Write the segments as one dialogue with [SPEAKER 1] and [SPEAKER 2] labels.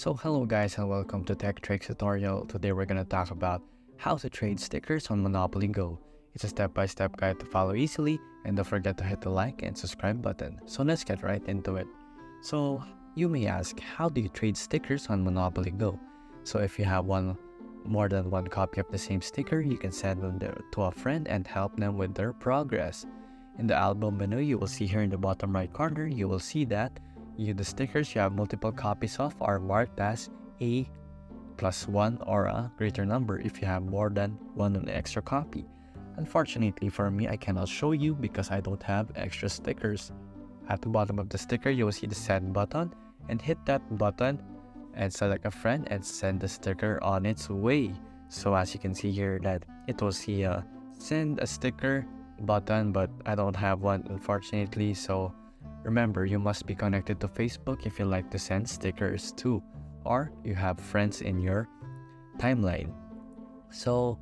[SPEAKER 1] So hello guys and welcome to Tech Tricks tutorial. Today we're gonna talk about how to trade stickers on Monopoly Go. It's a step-by-step guide to follow easily, and don't forget to hit the like and subscribe button. So let's get right into it. So you may ask, how do you trade stickers on Monopoly Go? So if you have more than one copy of the same sticker, you can send them to a friend and help them with their progress. In the album menu, you will see here in the bottom right corner, you will see that the stickers you have multiple copies of are marked as A plus 1 or a greater number if you have more than one extra copy. Unfortunately for me, I cannot show you because I don't have extra stickers. At the bottom of the sticker, you will see the send button, and hit that button and select a friend and send the sticker on its way. So as you can see here that it will see a send a sticker button, but I don't have one unfortunately. So remember, you must be connected to Facebook if you like to send stickers too, or you have friends in your timeline. So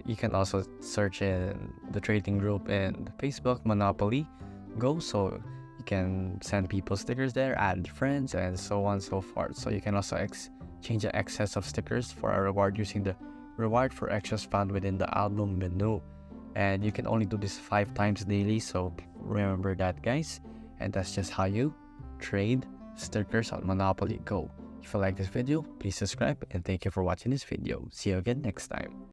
[SPEAKER 1] you can also search in the trading group in Facebook, Monopoly Go, so you can send people stickers there, add friends, and so on and so forth. So you can also exchange the excess of stickers for a reward using the reward for extras found within the album menu. And you can only do this 5 times daily, so remember that guys. And that's just how you trade stickers on Monopoly Go. If you like this video, please subscribe, and thank you for watching this video. See you again next time.